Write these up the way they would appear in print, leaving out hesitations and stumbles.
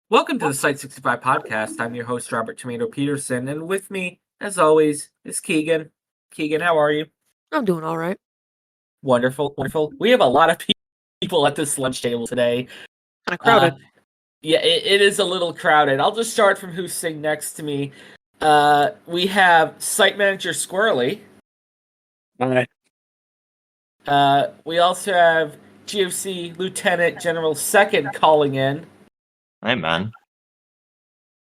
Welcome to the Site-65 podcast. I'm your host, Robert Tomato Peterson, and with me, as always, is Keegan. Keegan, how are you? I'm doing all right. Wonderful, wonderful. We have a lot of people at this lunch table today. Kind of crowded. Yeah, it is a little crowded. I'll just start from who's sitting next to me. We have Site Manager Squirrely. All right. We also have GOC Lieutenant General Second calling in. Hey, man.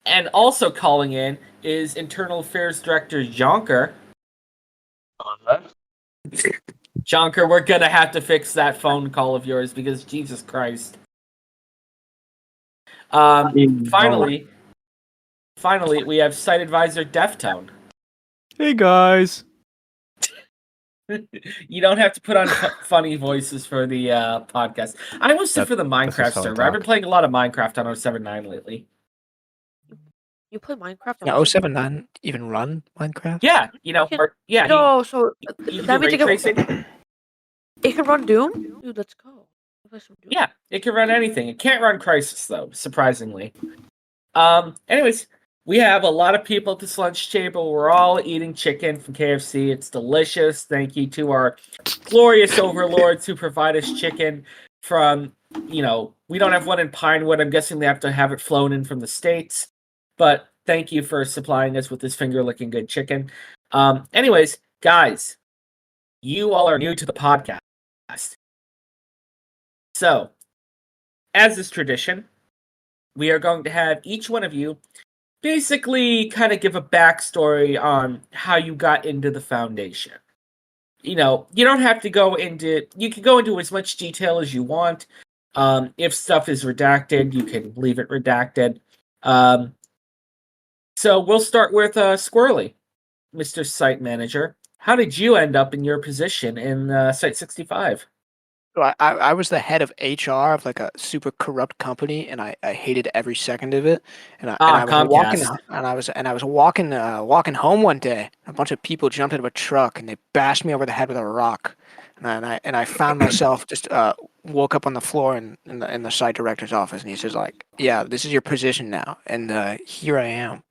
And also calling in is Internal Affairs Director Jonker. Jonker, we're gonna have to fix that phone call of yours because Jesus Christ. Finally, we have Site Advisor Deftone. Hey guys. You don't have to put on funny voices for the podcast. I was for the Minecraft server. I've been playing a lot of Minecraft on 079 lately. You play Minecraft? Now 079 even run Minecraft? Yeah, No, so that means it can run Doom? Dude, let's go. Yeah, it can run anything. It can't run Crisis, though, surprisingly. Anyways, we have a lot of people at this lunch table. We're all eating chicken from KFC. It's delicious. Thank you to our glorious overlords who provide us chicken from, we don't have one in Pinewood. I'm guessing they have to have it flown in from the States. But thank you for supplying us with this finger-licking good chicken. Anyways, guys, you all are new to the podcast. So, as is tradition, we are going to have each one of you basically kind of give a backstory on how you got into the Foundation. You don't have to go into... You can go into as much detail as you want. If stuff is redacted, you can leave it redacted. So we'll start with Squirrely, Mr. Site Manager. How did you end up in your position in Site-65? So I was the head of HR of like a super corrupt company, and I hated every second of it. And I was walking home one day. A bunch of people jumped into a truck and they bashed me over the head with a rock. And I found myself just woke up on the floor in the site director's office, and he says like, "Yeah, this is your position now." And here I am.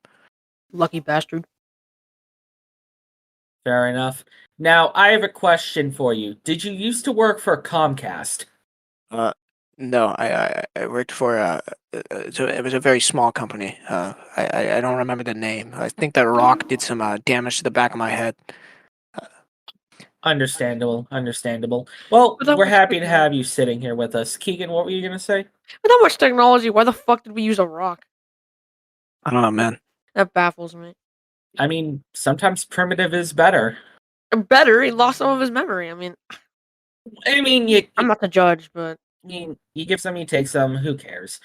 Lucky bastard. Fair enough. Now, I have a question for you. Did you used to work for Comcast? No, I worked for so it was a very small company. I don't remember the name. I think that rock did some damage to the back of my head. Understandable. Well, we're happy to have you sitting here with us. Keegan, what were you going to say? With that much technology, why the fuck did we use a rock? I don't know, man. That baffles me. I mean, sometimes primitive is better. Better? He lost some of his memory. I'm not the judge, but... You give some, you take some, who cares?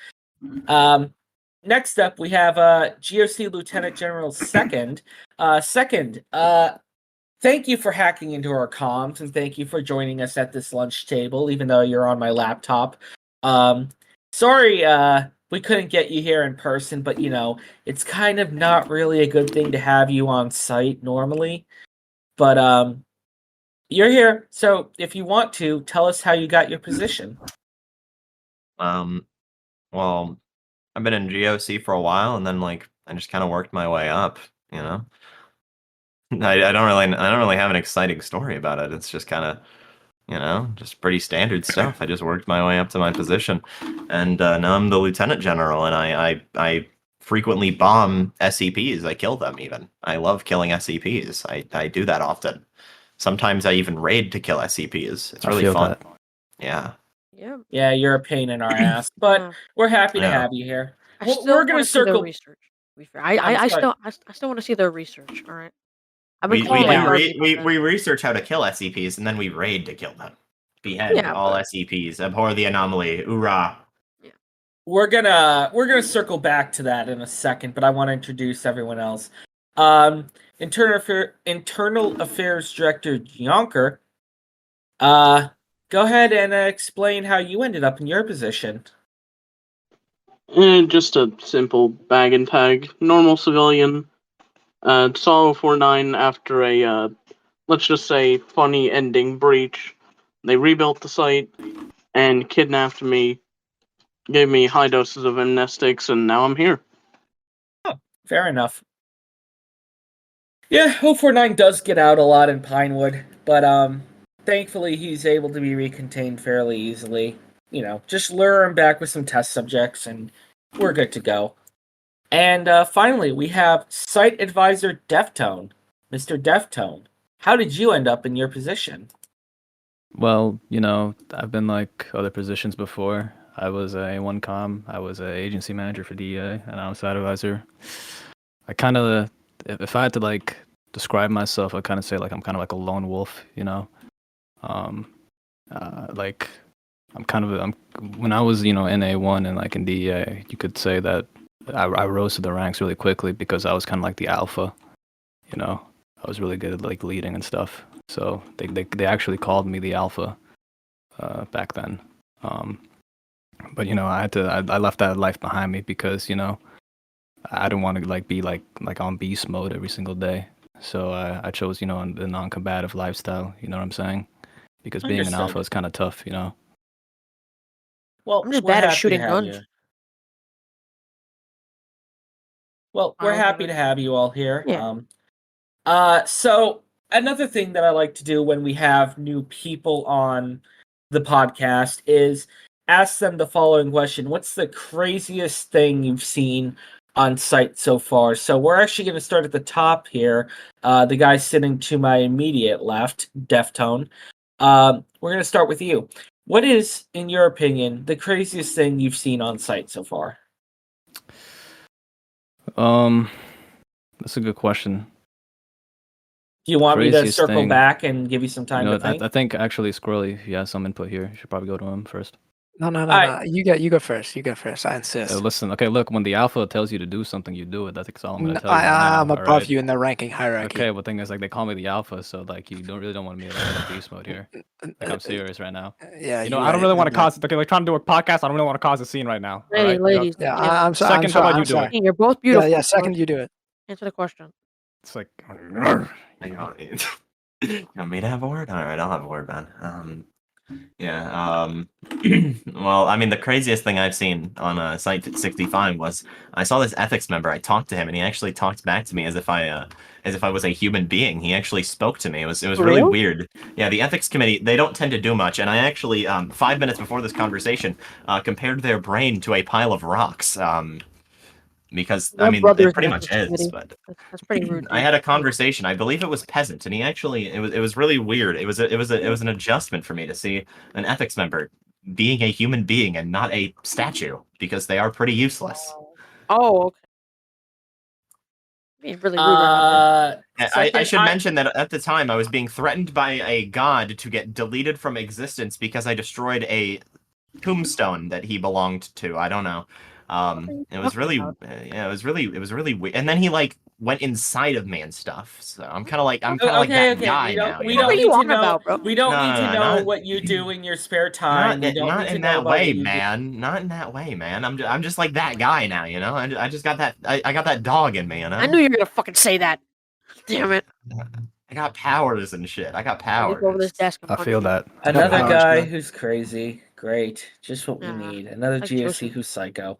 Next up, we have GOC Lieutenant General Second. Thank you for hacking into our comms, and thank you for joining us at this lunch table, even though you're on my laptop. Sorry we couldn't get you here in person, but, it's kind of not really a good thing to have you on site normally. But, you're here, so if you want to, tell us how you got your position. Well, I've been in GOC for a while, and then, I just kind of worked my way up, I don't really have an exciting story about it. It's just kind of, just pretty standard stuff. I just worked my way up to my position, and now I'm the lieutenant general, and I frequently bomb SCPs. I kill them even. I love killing SCPs. I do that often. Sometimes I even raid to kill SCPs. It's really fun. Yeah. Yeah, you're a pain in our ass, but we're happy to have you here. We're gonna circle research. I still want to see their research. All right. We research how to kill SCPs, and then we raid to kill them. Behead all SCPs. Abhor the anomaly. Hoorah! Yeah. We're gonna circle back to that in a second, but I want to introduce everyone else. Internal Affairs Director Jonker. Go ahead and explain how you ended up in your position. Just a simple bag and tag, normal civilian. Saw 049 after a, let's just say, funny ending breach. They rebuilt the site and kidnapped me gave me high doses of amnestics, and now I'm here. Oh, fair enough. Yeah, 049 does get out a lot in Pinewood, but thankfully he's able to be recontained fairly easily. Just lure him back with some test subjects, and we're good to go. And finally, we have Site Advisor Deftone. Mr. Deftone, how did you end up in your position? Well, I've been like other positions before. I was a one-com, I was an agency manager for DEA, and I'm a site advisor. I kind of, if I had to like describe myself, I'd kind of say like I'm kind of like a lone wolf, like when I was, in A1 and like in DEA, you could say that I rose to the ranks really quickly because I was kind of like the alpha, I was really good at like leading and stuff. So they actually called me the alpha back then. But I left that life behind me because I didn't want to like be like on beast mode every single day. So I chose the non-combative lifestyle. You know what I'm saying? Because being an alpha is kind of tough. Well, I'm just bad at shooting guns. Well, we're happy to have you all here. Yeah. So another thing that I like to do when we have new people on the podcast is ask them the following question. What's the craziest thing you've seen on site so far? So we're actually going to start at the top here. The guy sitting to my immediate left, Deftone. We're going to start with you. What is, in your opinion, the craziest thing you've seen on site so far? That's a good question. Do you want me to circle back and give you some time to think? I think actually Squirrely, if he has some input here, you should probably go to him first. No. You go first. You go first. I insist. Listen, okay, look, when the alpha tells you to do something, you do it. That's all I'm going to tell you now. I'm above you in the ranking hierarchy. Okay, well, the thing is, like, they call me the alpha, so, like, you don't want me to like, in beast mode here. Like, I'm serious right now. Yeah, I don't really want to cause, okay, like, trying to do a podcast, I don't really want to cause a scene right now. Hey, ladies. Yeah, I'm sorry. Second, how about you do it? You're both beautiful. Yeah, second, you do it. Answer the question. It's like... You want me to have a word? All right, I'll have a word, man. Well, I mean, the craziest thing I've seen on Site-65 was I saw this ethics member. I talked to him, and he actually talked back to me as if I was a human being. He actually spoke to me. It was really weird. Yeah, the ethics committee, they don't tend to do much, and I actually 5 minutes before this conversation compared their brain to a pile of rocks. Because I mean, it pretty much is, but that's pretty rude. I had a conversation. I believe it was peasant, and he actually it was really weird. It was an adjustment for me to see an ethics member being a human being and not a statue, because they are pretty useless. Oh, okay. Being really rude. I should mention that at the time I was being threatened by a god to get deleted from existence because I destroyed a tombstone that he belonged to. I don't know. It was really weird. And then he like went inside of me and stuff. So I'm kind of like that guy now. We don't need to know, bro. We don't need to know what you do in your spare time. Not in that way, man. Not in that way, man. I'm just like that guy now. I just got that. I got that dog in me. I knew you were gonna fucking say that. Damn it. I got powers and shit. I got powers. Over this desk. I feel that. Another guy who's crazy. Great. Just what we need. Another GOC who's psycho.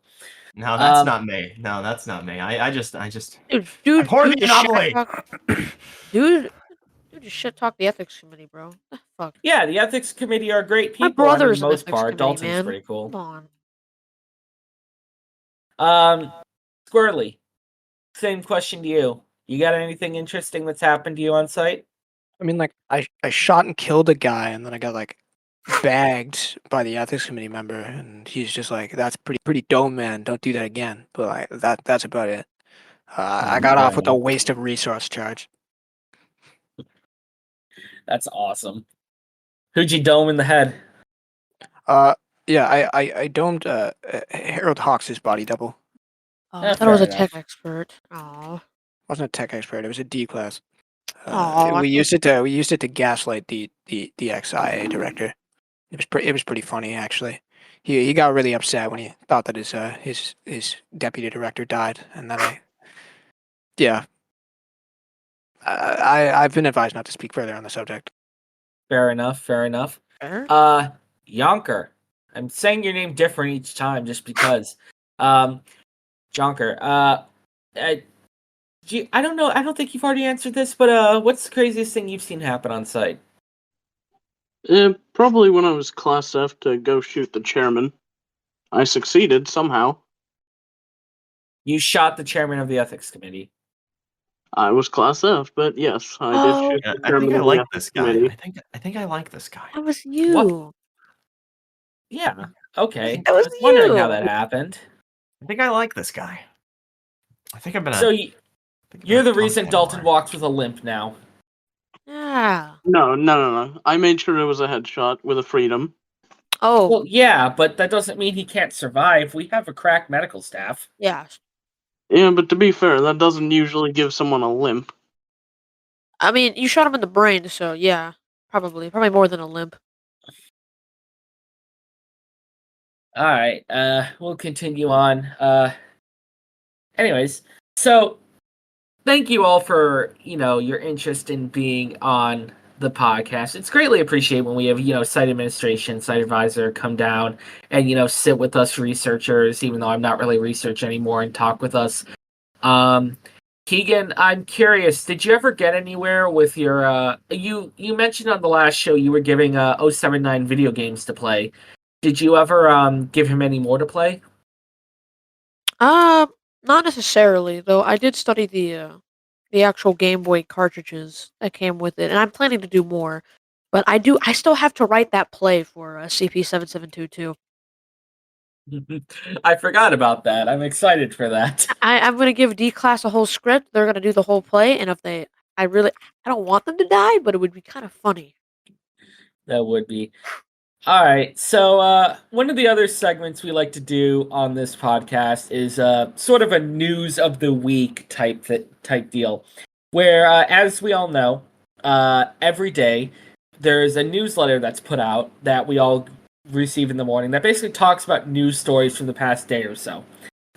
No, that's not me. No, that's not me. I just dude, pour the anomaly. Dude, just shit talk the ethics committee, bro. Fuck. Yeah, the ethics committee are great people. My brother's for the most part. Dalton's pretty cool. Hold on. Squirrely. Same question to you. You got anything interesting that's happened to you on site? I mean, like, I shot and killed a guy, and then I got like bagged by the ethics committee member, and he's just like, "That's pretty dope, man. Don't do that again." But like, that's about it. I got off with a waste of resource charge. That's awesome. Who'd you dome in the head? Yeah, I domed Harold Hawks' body double. Oh, I thought it was a tech expert. Oh. Wasn't a tech expert. It was a D class. Oh, we used it to gaslight the ex-IA director. It was pretty funny, actually. He got really upset when he thought that his deputy director died, and then I've been advised not to speak further on the subject. Fair enough. Fair? Yonker, I'm saying your name different each time just because. Jonker, I don't know. I don't think you've already answered this, but what's the craziest thing you've seen happen on site? Probably when I was Class F to go shoot the chairman. I succeeded somehow. You shot the chairman of the ethics committee. I was Class F, but yes, I did shoot the I chairman think I of the like ethics this guy. committee. I think I like this guy. That was you. Yeah. Okay. That I was was wondering how you. that happened. I think I like this guy. I think I've been. So you're the reason Dalton walks. walks with a limp now. Yeah. No. I made sure it was a headshot with a freedom. Oh, Well, yeah, but that doesn't mean he can't survive. We have a crack medical staff. yeah. Yeah, but to be fair, that doesn't usually give someone a limp. I mean, you shot him in the brain, so yeah, probably more than a limp. All right. We'll continue on. Anyways, so thank you all for your interest in being on the podcast. It's greatly appreciated when we have site administration, site advisor come down and sit with us researchers, even though I'm not really research anymore, and talk with us. Keegan, I'm curious, did you ever get anywhere with your you mentioned on the last show you were giving 079 video games to play. Did you ever give him any more to play? Not necessarily, though. I did study the actual Game Boy cartridges that came with it, and I'm planning to do more. But I still have to write that play for CP7722. I forgot about that. I'm excited for that. I'm gonna give D class a whole script. They're gonna do the whole play, and if I don't want them to die, but it would be kind of funny. That would be. All right. So one of the other segments we like to do on this podcast is sort of a news of the week type deal, where as we all know, every day there's a newsletter that's put out that we all receive in the morning that basically talks about news stories from the past day or so.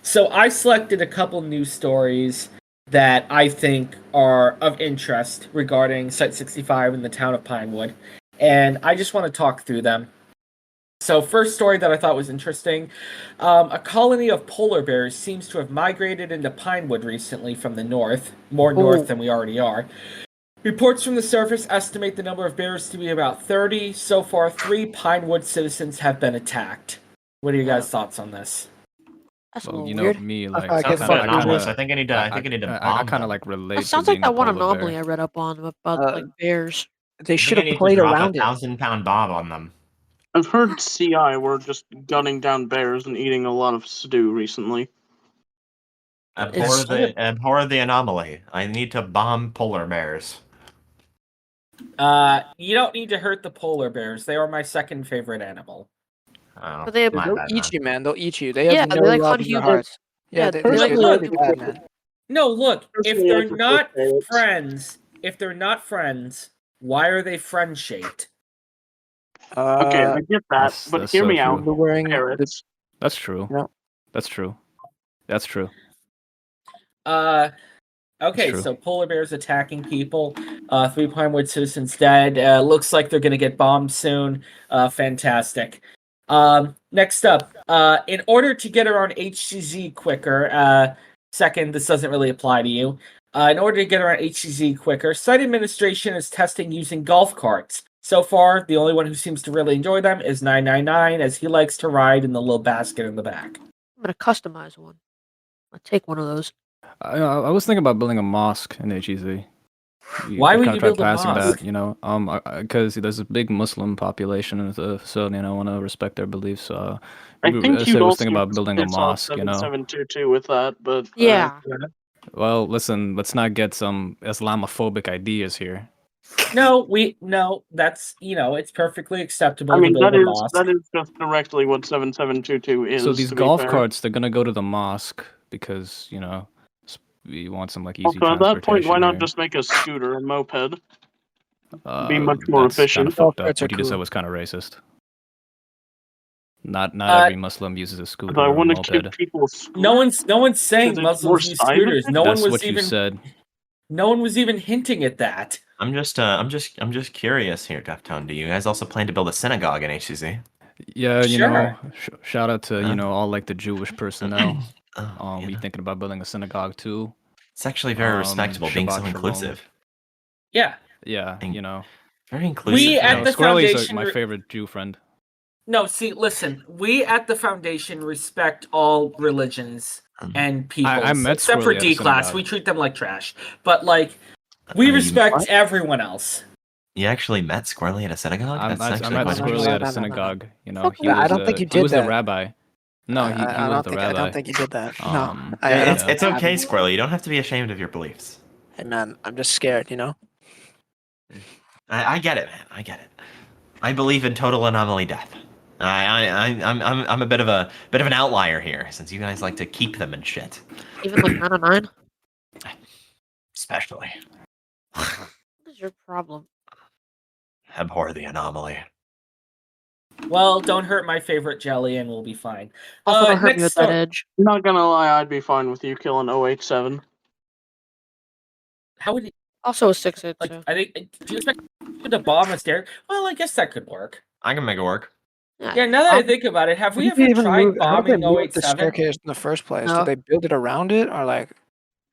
So I selected a couple news stories that I think are of interest regarding Site-65 in the town of Pinewood, and I just want to talk through them. So first story that I thought was interesting, a colony of polar bears seems to have migrated into Pinewood recently from the north, more north than we already are. Reports from the surface estimate the number of bears to be about 30. So far, 3 Pinewood citizens have been attacked. What are your guys' thoughts on this? That's a Well, little weird. me, like, I Sounds guess a bit fuck anomalous. you. I think I need to I bomb kind of them. like relate. That to sounds like being a that one polar anomaly bear. I read up on about like bears. They I should think I have need played to drop around a it. 1,000-pound bob on them. I've heard CI were just gunning down bears and eating a lot of stew recently. Abhor the anomaly. I need to bomb polar bears. You don't need to hurt the polar bears. They are my second favorite animal. Oh, But they- my They'll bad, eat man. you, man. They'll eat you. They have Yeah, no they like love hunt in their humans. hearts. Yeah, They're they like really hunt bad, humans. man. No, look, if Personally, I they're prefer not ferrets. friends, why are they friend shaped? Okay, I get that, but that's hear so me true. out. They're wearing the Parrots. That's true. No. That's true. That's true. Okay, true. so polar bears attacking people. 3 Pinewood citizens dead. Looks like they're gonna get bombed soon. Fantastic. Next up, in order to get around HCZ quicker, second, this doesn't really apply to you. In order to get around HCZ quicker, site administration is testing using golf carts. So far, the only one who seems to really enjoy them is 999, as he likes to ride in the little basket in the back. I'm gonna customize one. I'll take one of those. I was thinking about building a mosque in HEZ. Why would kinda you try build a passing mosque? that, because there's a big Muslim population in the facility, and I want to respect their beliefs. So I think I you'd was also thinking about building a piss off mosque. 7722 with that, but Yeah. Well, listen, let's not get some Islamophobic ideas here. No, that's it's perfectly acceptable I mean to build a mosque. that is just directly what 7722 is. So these to be golf fair. carts, they're gonna go to the mosque because we want some like easy Also, at transportation. that point, why not here. just make a scooter, a moped? Be much more That's efficient. kind of fucked up. Golf carts are What you just said cool. was kind of racist. Not every Muslim uses a scooter But I or a want to give moped. people No one's saying Is it more Muslims use cyber? scooters. No That's one was what you even said. no one was even hinting at that. I'm just curious here, Deftone. Do you guys also plan to build a synagogue in HCZ? Yeah, you Sure. know, shout out to all like the Jewish personnel. You We know, thinking about building a synagogue too. it's actually very respectable being so Shabbat shalom. inclusive. Yeah. Yeah, Think- you know. Very inclusive. We at the Squirrely's foundation. my favorite Jew friend. No, see, listen. We at the foundation respect all religions and peoples, I met except for Squirrely at a D class. synagogue. We treat them like trash. But like, we respect everyone else. You actually met Squirrely at a synagogue? I That's met actually quite Squirrely at a No. synagogue. You know, Fuck he was. I don't think you he was did the that. rabbi. No, he was the rabbi. I don't think you did that. No. It's okay, Squirrely. You don't have to be ashamed of your beliefs. Hey man, I'm just scared, you know. I get it, man. I get it. I believe in total anomaly death. I'm a bit of an outlier here, since you guys like to keep them and shit. Even like 909? Especially. What is your problem? Abhor the anomaly. Well, don't hurt my favorite jelly, and we'll be fine. Also, don't hurt me next with that edge. Not gonna lie, I'd be fine with you killing 087. How would he? Also a 6'8", Like, too. I think. Do you expect him to bomb a stair? Well, I guess that could work. I can make it work. Yeah. Now that I think about it, have we How did ever they even tried move- how did they bombing move the 087? staircase in the first place? No. Did they build it around it or like?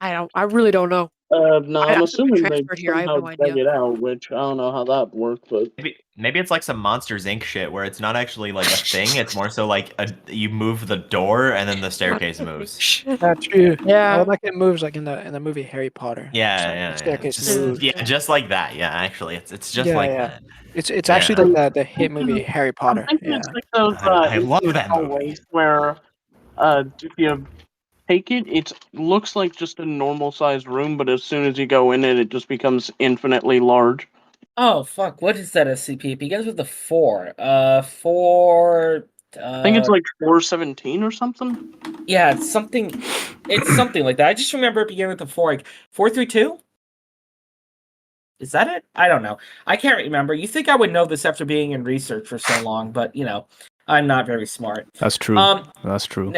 I really don't know. No, I I'm think we assuming they transferred here, I have somehow no dug idea. it out, which I don't know how that worked, but Maybe it's like some Monsters Inc. shit where it's not actually like a thing. It's more so like you move the door and then the staircase moves. That's true. Yeah. Oh, like it moves like in the movie Harry Potter. Yeah, The staircase Just, moves. yeah, just like that. Yeah, actually, it's just Yeah, like yeah. that. It's Yeah. actually like the hit movie Harry I'm Potter. thinking Yeah. it's like those I love that movie. hallways where if you take it, it looks like just a normal sized room, but as soon as you go in it, it just becomes infinitely large. Oh fuck! What is that SCP? It begins with the 4. 4. I think it's like 417 or something. Yeah, it's something. It's something like that. I just remember it beginning with the 4. Like 432. Is that it? I don't know. I can't remember. You think I would know this after being in research for so long, but I'm not very smart. That's true. That's true.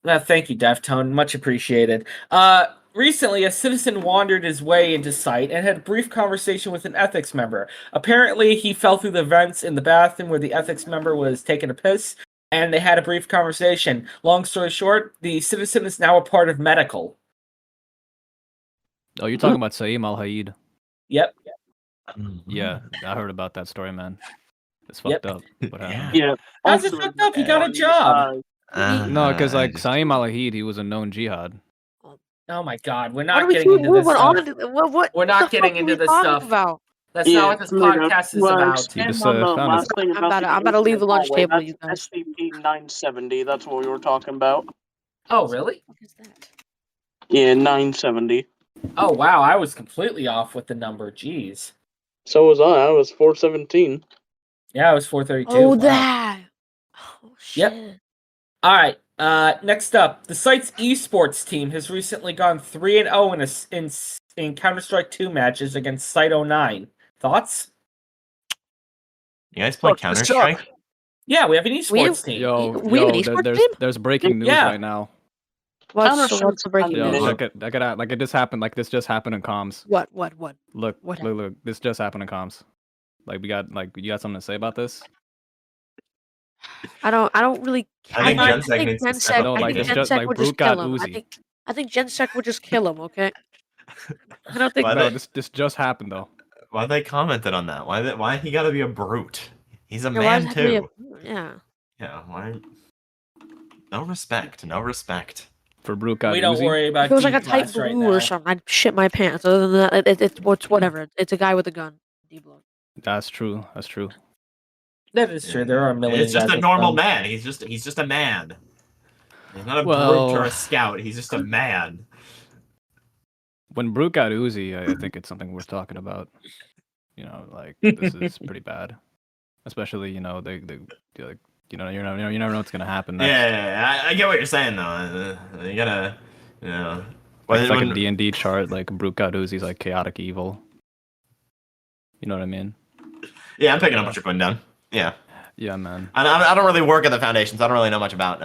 Thank you, Deftone. Much appreciated. Recently, a citizen wandered his way into Site and had a brief conversation with an ethics member. Apparently, he fell through the vents in the bathroom where the ethics member was taking a piss, and they had a brief conversation. Long story short, the citizen is now a part of medical. Oh, you're talking about Saeem Al-Haid. Yep. Yeah, I heard about that story, man. It's fucked up. What happened? Yeah. How's it fucked up? He got a job. No, because like Saeem Al-Haid, he was a known jihad. Oh my god, we're What not are we getting into this stuff. We're not getting into this stuff. About? That's not what this podcast is about. Just found his- I'm about to leave the lunch table, you guys. SCP-970, that's what we were talking about. Oh, really? What is that? Yeah, 970. Oh, wow, I was completely off with the number. Jeez. So was I was 417. Yeah, it was 432. Oh, Wow. that. Oh, shit. Yep. All right. Next up, the site's esports team has recently gone 3-0 in Counter-Strike 2 matches against Site-09. Thoughts? You guys play Counter-Strike? Yeah, we have an esports team. We have an esports team? There's breaking news right now. What's the breaking Yo, news? like it just happened. Like this just happened in comms. What? Look, What look. This just happened in comms. Like you got something to say about this? I don't really. I think Gensec needs to step up. I think Gensec would just kill him. I think Gensec would just kill him. Okay. I don't think. No, this just happened though. Why they commented on that? Why he gotta be a brute? He's a Yeah, man too. Yeah. Yeah. Why? No respect. No respect. For Brute got We don't Uzi? worry about If it was like a type D-class right blue now. or something, I'd shit my pants. Other than that, it's whatever. It's a guy with a gun. D-block. That's true. That's true. That is true. There are a million. It's just guys a with normal guns. man. He's just a man. He's not a Well- brute or a scout. He's just a man. When Brute got Uzi, I think it's something worth talking about. You know, like this is pretty bad. Especially, they like, you never know what's gonna happen next. Yeah, I get what you're saying though. You gotta, It's like a D&D chart, like Brute got Uzi's like chaotic evil. You know what I mean? Yeah, I'm picking up what you're putting down. Yeah. Yeah, man. I don't really work at the foundation, so I don't really know much about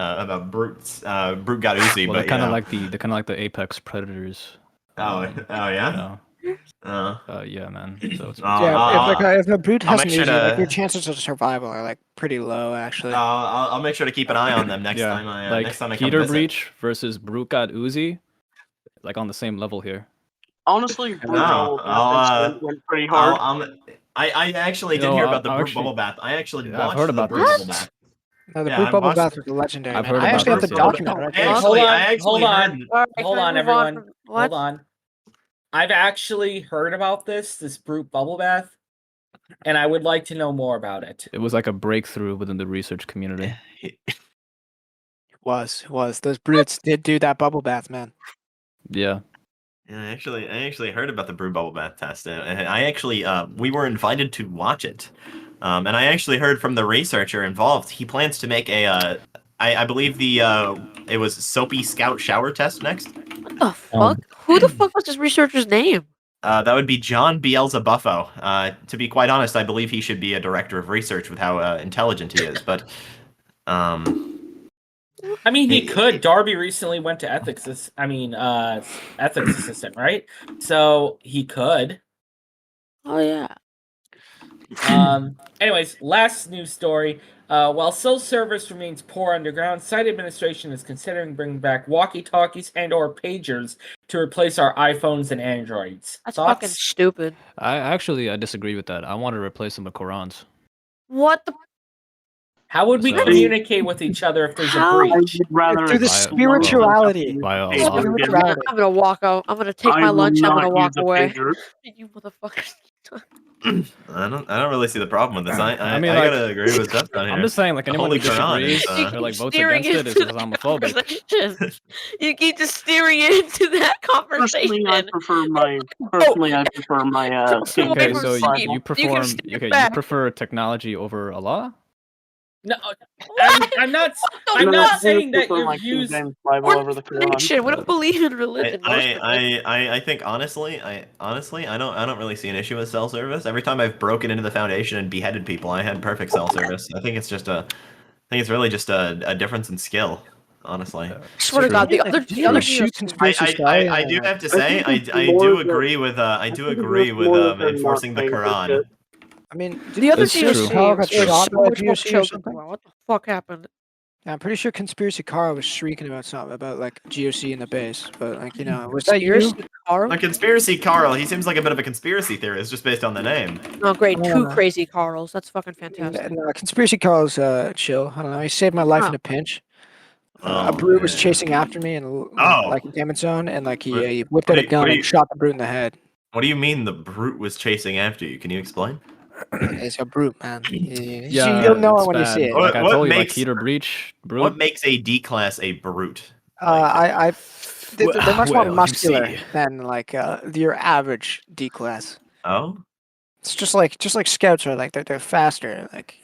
Brute got Uzi. Well, but they're kind of like the Apex Predators. Oh yeah. Yeah, man. So it's If a brute I'll has make sure amnesia, like to- your chances of survival are like pretty low, actually. I'll make sure to keep an eye on them next yeah, time. like Next time I come Peter visit. Breach versus Brute God Uzi, like on the same level here. Honestly, Brute No, Bubble Bath went pretty hard. I actually You did know, hear about the I Brute actually- Bubble Bath. I actually Yeah, I've watched heard the about Brute this. Bubble Bath. No, the Yeah, Brute I Bubble watched Bath was legendary, I've man. heard I about actually have the this, yeah. document. Hold on, I actually hold on. heard. All right, Hold can we on, move on everyone. from- what? Hold on. I've actually heard about this brute bubble bath, and I would like to know more about it. It was like a breakthrough within the research community. It was. Those brutes did do that bubble bath, man. Yeah. Yeah, I actually heard about the Brew Bubble Bath test. And I actually, we were invited to watch it. And I actually heard from the researcher involved, he plans to make I believe it was Soapy Scout shower test next. What the fuck? Who the fuck was this researcher's name? That would be John Beelzebuffo. To be quite honest, I believe he should be a director of research with how intelligent he is. But, I mean, he could. Darby recently went to ethics assistant, right? So he could. Oh yeah. Anyways, last news story. While cell service remains poor underground, site administration is considering bringing back walkie-talkies and/or pagers to replace our iPhones and Androids. That's Thoughts? fucking stupid. I disagree with that. I want to replace them with Qurans. What the? How would we So- communicate with each other if there's a How? I breach? would rather Through the By- spirituality. by Allah. Spirituality. I'm gonna walk out. I'm gonna take I my will lunch. I'm not gonna walk use a away. pager. You motherfuckers. I don't really see the problem with this. I mean, I like, gotta agree with Justin here. I'm just saying, like, The anyone who Holy Quran disagrees is, or like votes Steering against it is into the Islamophobic. conversation. You keep just steering into that conversation. Personally, I prefer my Away Okay, from so Bible. you You can steer you back. prefer technology over Allah? No, What? I'm not. What the I'm not fuck? saying that prefer you've my King used. James Bible We're over the not a Quran. nation. We don't believe in religion. Most of us. I think honestly, I don't really see an issue with cell service. Every time I've broken into the Foundation and beheaded people, I had perfect cell service. I think it's really just a difference in skill, honestly. I swear to True. God, the other Shoot GOC. conspiracy story. I do have to I say think it's I more do than- agree with think it's more than enforcing the not paying for Quran. shit. I mean, The other That's true. GOC Carl got was shot so by a much more GOC or chill than something? Quran. What the fuck happened? I'm pretty sure Conspiracy Carl was shrieking about something about like GOC in the base, but like was that you? Conspiracy Carl? A conspiracy Carl, he seems like a bit of a conspiracy theorist just based on the name. Oh, great. No, Two no. crazy Carls. That's fucking fantastic. No, Conspiracy Carl's chill. I don't know. He saved my life in a pinch. A brute was chasing after me in like a damage zone, and like he whipped out a gun and shot the brute in the head. What do you mean the brute was chasing after you? Can you explain? It's a brute, man. Yeah, You'll know it's it when you bad. see it. Like I What told you, like makes- Peter Breach, Brute. What makes a D class a brute? They're much more Well, you muscular see. than like your average D class. Oh, It's just like scouts are like they're faster. Like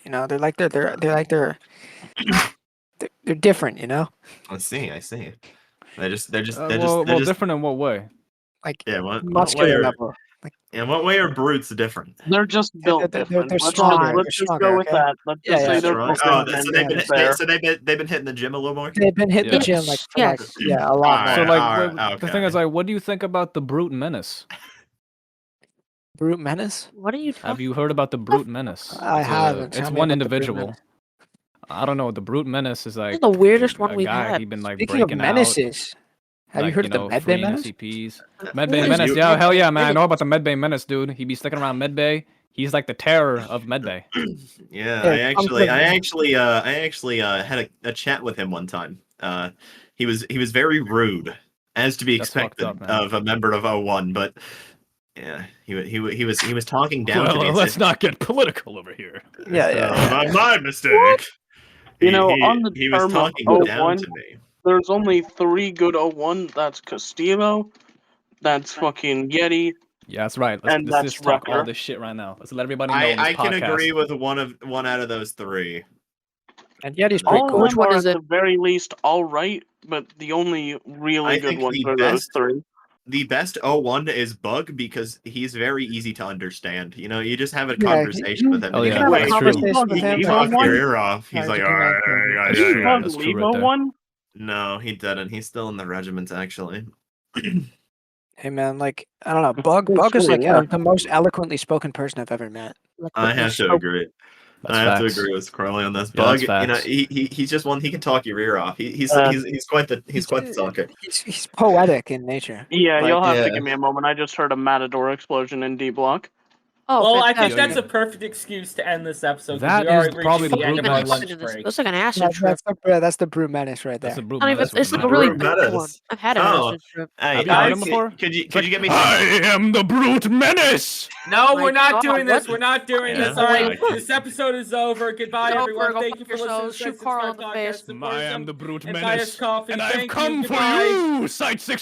they're different. I see. They're just Different in what way? Like yeah. What way muscular are, level. in what way are brutes different? They're just built they're different. Let's stronger, they're just stronger, go with okay? that. Let's just Yeah, say yeah. they're Strong? different. Oh, and so they've been hitting the gym a little more. They've been hitting Yeah. the gym like for like Yes. a lot Alright. So more. like, alright, the thing okay. is, like, what do you think about the Brute Menace? Brute menace. What are you Have talking you heard about the Brute Menace? I It's, haven't. Tell It's me one about the Brute individual. Menace. I don't know. The Brute Menace is like the weirdest a one we've guy. had. He been like Speaking of breaking menaces, have you like, heard of the Medbay freeing menace? SCPs. What Medbay is Menace, it? yeah, hell yeah, man. I Menace? know about the Medbay Menace, dude. He be sticking around Medbay. He's like the terror of Medbay. Yeah, Yeah, I actually had a chat with him one time. He was very rude, as to be That's fucked expected up, man. of a member of O1, but yeah, he was talking down to me. Well, and let's said, not get political over here. Yeah. my mistake. You know, on the he was term of talking down O1, to me. There's only 3 good O1. That's Castillo. That's fucking Yeti. Yeah, that's right. And Let's that's just talk all Wrecker. this shit right now. Let's let everybody know in this I can podcast. agree with one out of those 3. And Yeti's pretty All cool. of Which them one are is at it? the very least all right, but the only really I good think ones the are those best- 3. The best O1 is Bug because he's very easy to understand. You know, you just have a Yeah, conversation with him. Oh, and yeah, he can that's wait. true. Conversation with him. You Leave talk O1? your ear off. He's Yeah, like, you can "Alright, imagine. yeah, That's yeah, true. yeah." That's true Leave right there. O1? No, he didn't. He's still in the regiment, actually. Hey man, like I don't know, Bug It's is true, like yeah. the most eloquently spoken person I've ever met. I Liquidly have to spoken. agree. That's I have to facts. agree with Crowley on this. Yeah, Bug, that's you know, facts. he's just one. He can talk your ear off. He's quite the talker. He's poetic in nature. Yeah, Like, you'll have to yeah. give me a moment. I just heard a Matador explosion in D block. Oh, Well, I think fantastic. that's a perfect excuse to end this episode because That we are is reaching probably the the end Brute of our Menace. lunch break. That's like an acid trip. that's the Brute Menace right That's there. a Brute Not even, Menace. it's like a right really there. Brute big one. Menace. I've had an Oh. acid trip. Hey, Have you heard him guys, before? could you It's like, get me? I am the Brute Menace. No, My we're not God, doing this. what? We're not doing Yeah, this. All right, I- this episode is over. Goodbye, It's over. everyone. Go Thank you fuck for listening to yourselves. the Shoot Carl in Site-65 the face. podcast. Support I us am on- the Brute and buy us Menace. coffee. And I've Thank come you. for Goodbye. you, Site-65.